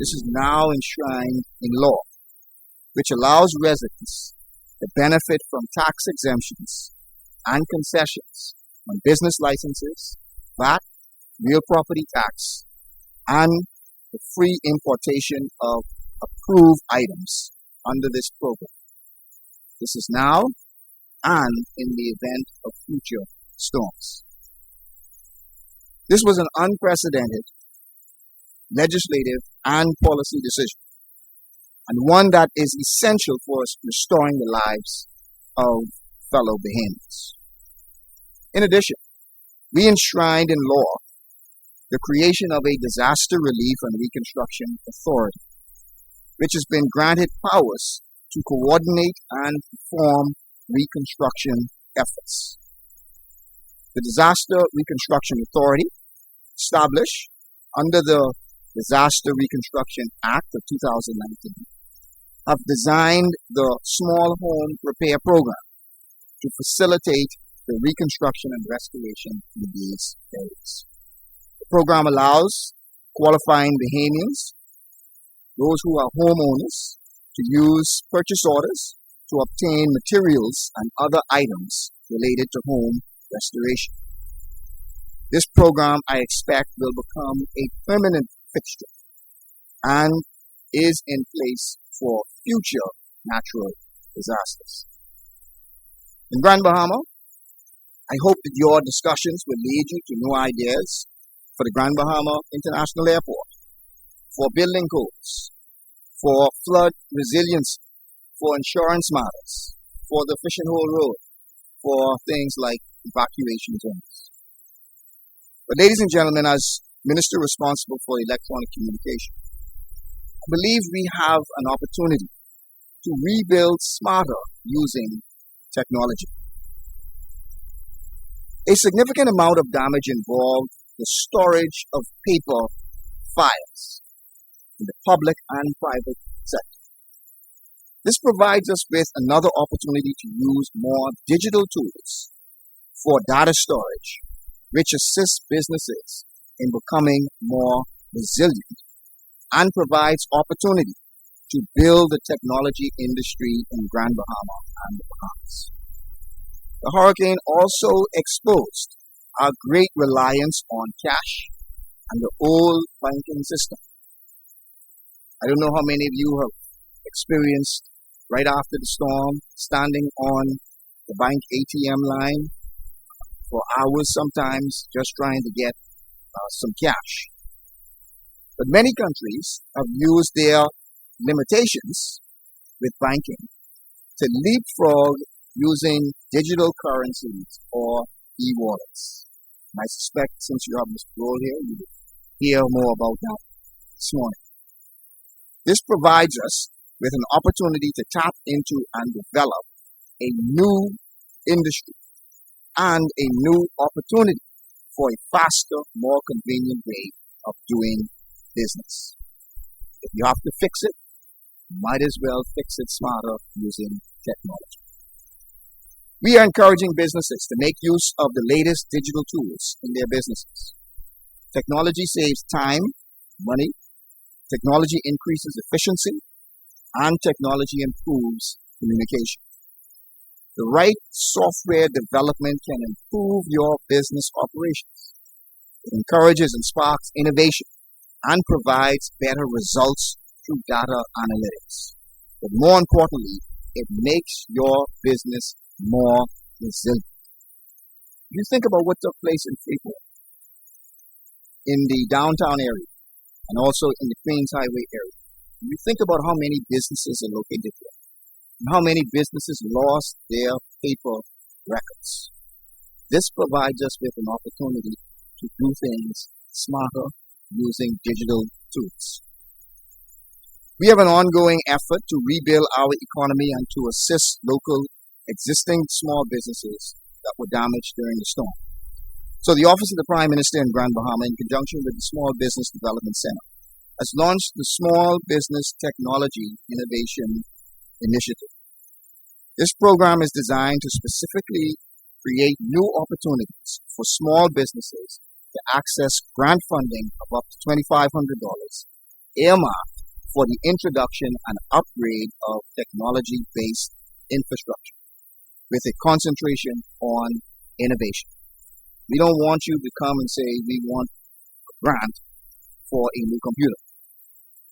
This is now enshrined in law, which allows residents to benefit from tax exemptions and concessions on business licenses, VAT, real property tax, and the free importation of approved items under this program. This is now and in the event of future storms. This was an unprecedented legislative and policy decision, and one that is essential for us restoring the lives of fellow Bahamians. In addition, we enshrined in law the creation of a disaster relief and reconstruction authority, which has been granted powers to coordinate and perform reconstruction efforts. The Disaster Reconstruction Authority, established under the Disaster Reconstruction Act of 2019, have designed the Small Home Repair Program to facilitate the reconstruction and restoration in these areas. The program allows qualifying Bahamians, those who are homeowners, to use purchase orders to obtain materials and other items related to home restoration. This program, I expect, will become a permanent fixture and is in place for future natural disasters. In Grand Bahama, I hope that your discussions will lead you to new ideas for the Grand Bahama International Airport, for building codes, for flood resiliency, for insurance matters, for the Fishing Hole Road, for things like evacuation zones. But ladies and gentlemen, as Minister responsible for electronic communication, I believe we have an opportunity to rebuild smarter using technology. A significant amount of damage involved the storage of paper files in the public and private sector. This provides us with another opportunity to use more digital tools for data storage, which assists businesses in becoming more resilient and provides opportunity to build the technology industry in Grand Bahama and the Bahamas. The hurricane also exposed our great reliance on cash and the old banking system. I don't know how many of you have experienced right after the storm standing on the bank ATM line for hours sometimes just trying to get some cash. But many countries have used their limitations with banking to leapfrog using digital currencies or e-wallets. And I suspect since you have Mr. Roll here, you will hear more about that this morning. This provides us with an opportunity to tap into and develop a new industry and a new opportunity for a faster, more convenient way of doing business. If you have to fix it, you might as well fix it smarter using technology. We are encouraging businesses to make use of the latest digital tools in their businesses. Technology saves time, money, technology increases efficiency, and technology improves communication. The right software development can improve your business operations. It encourages and sparks innovation and provides better results through data analytics. But more importantly, it makes your business more resilient. If you think about what took place in Freeport, in the downtown area, and also in the Queens Highway area, you think about how many businesses are located there, and how many businesses lost their paper records. This provides us with an opportunity to do things smarter using digital tools. We have an ongoing effort to rebuild our economy and to assist local existing small businesses that were damaged during the storm. So the Office of the Prime Minister in Grand Bahama, in conjunction with the Small Business Development Center, has launched the Small Business Technology Innovation Initiative. This program is designed to specifically create new opportunities for small businesses to access grant funding of up to $2,500 earmarked for the introduction and upgrade of technology-based infrastructure with a concentration on innovation. We don't want you to come and say we want a grant for a new computer,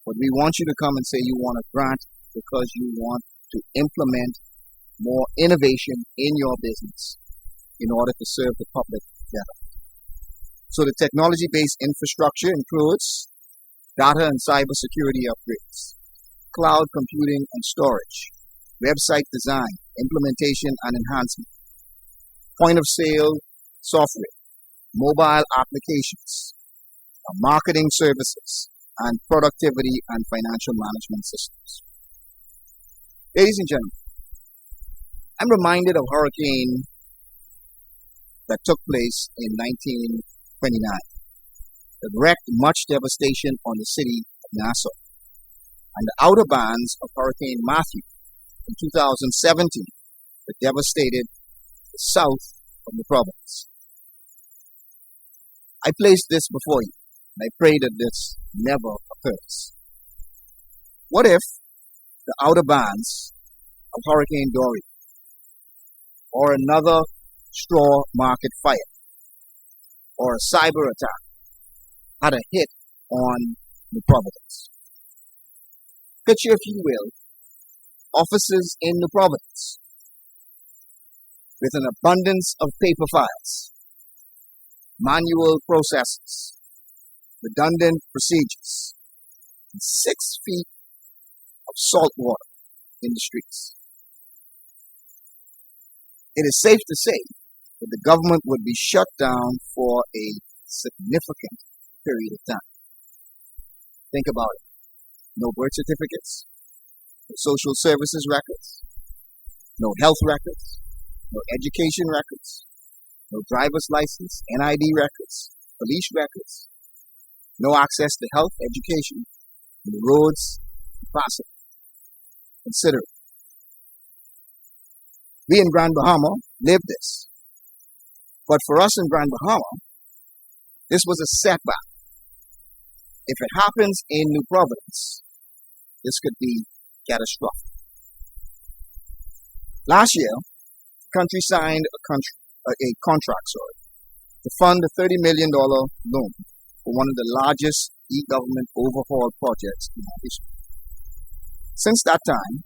but we want you to come and say you want a grant because you want to implement more innovation in your business in order to serve the public better. So the technology-based infrastructure includes data and cybersecurity upgrades, cloud computing and storage, website design, implementation and enhancement, point of sale software, mobile applications, marketing services, and productivity and financial management systems. Ladies and gentlemen, I'm reminded of a hurricane that took place in 1929 that wreaked much devastation on the city of Nassau and the outer bands of Hurricane Matthew in 2017 that devastated the south of the province. I place this before you, and I pray that this never occurs. What if the outer bands of Hurricane Dorian or another straw market fire or a cyber attack had a hit on the province? Picture, if you will, offices in the province with an abundance of paper files, manual processes, redundant procedures, and 6 feet of salt water in the streets. It is safe to say that the government would be shut down for a significant period of time. Think about it. No birth certificates, no social services records, no health records, no education records, no driver's license, NID records, police records, no access to health, education, and the roads impossible. Consider it. We in Grand Bahama lived this. But for us in Grand Bahama, this was a setback. If it happens in New Providence, this could be catastrophic. Last year, the country signed a contract to fund a $30 million loan for one of the largest e-government overhaul projects in our history. Since that time,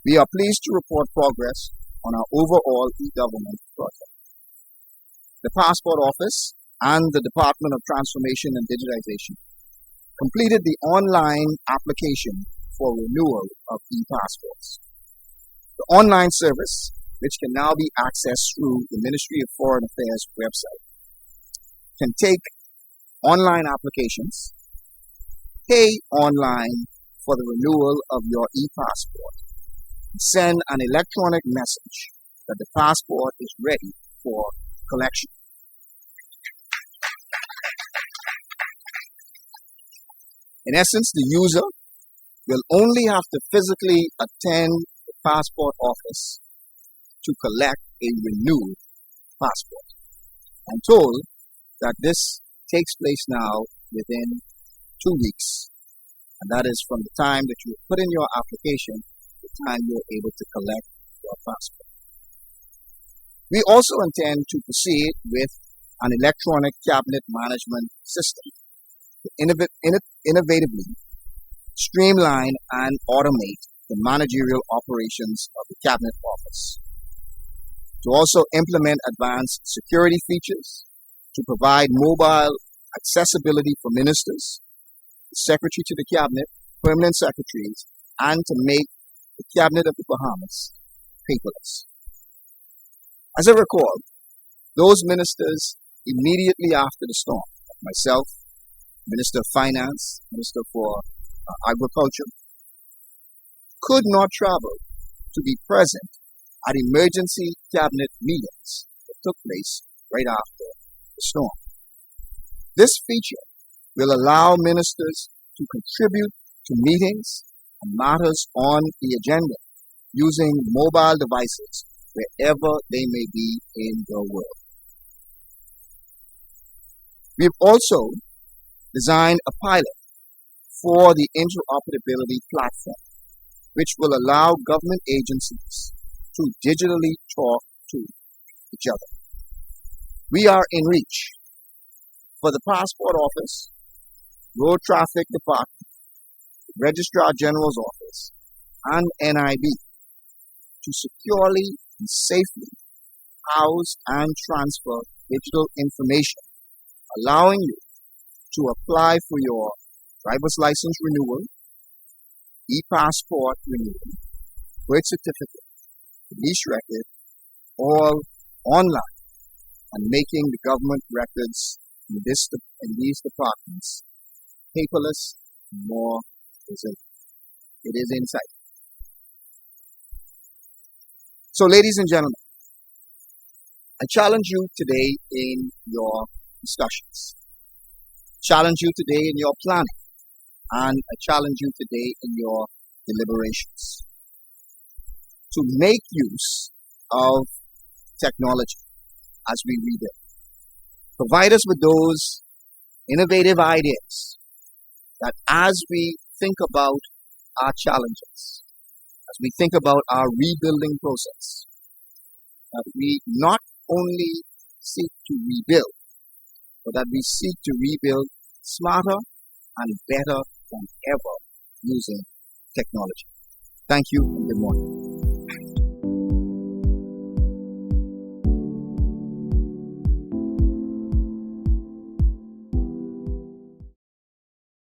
we are pleased to report progress on our overall e-government project. The Passport Office and the Department of Transformation and Digitization completed the online application for renewal of e-passports. The online service, which can now be accessed through the Ministry of Foreign Affairs website, can take online applications, pay online for the renewal of your e-passport, and send an electronic message that the passport is ready for collection. In essence, the user will only have to physically attend the passport office to collect a renewed passport. I'm told that this takes place now within 2 weeks, and that is from the time that you put in your application to the time you're able to collect your passport. We also intend to proceed with an electronic cabinet management system to innovatively streamline and automate the managerial operations of the Cabinet Office, to also implement advanced security features, to provide mobile accessibility for ministers, the Secretary to the Cabinet, permanent secretaries, and to make the Cabinet of the Bahamas paperless. As I recall, those ministers immediately after the storm, myself, Minister of Finance, Minister for Agriculture, could not travel to be present at emergency cabinet meetings that took place right after the storm. This feature will allow ministers to contribute to meetings and matters on the agenda using mobile devices wherever they may be in the world. We've also designed a pilot for the interoperability platform, which will allow government agencies to digitally talk to each other. We are in reach for the Passport Office, Road Traffic Department, Registrar General's Office, and NIB to securely and safely house and transfer digital information, allowing you to apply for your driver's license renewal, e-passport renewal, birth certificate, police record, all online, and making the government records in these departments paperless and more resilient. It is in sight. So, ladies and gentlemen, I challenge you today in your discussions. Challenge you today in your planning. And I challenge you today in your deliberations to make use of technology as we rebuild. Provide us with those innovative ideas that as we think about our challenges, as we think about our rebuilding process, that we not only seek to rebuild, but that we seek to rebuild smarter and better than ever using technology. Thank you and good morning.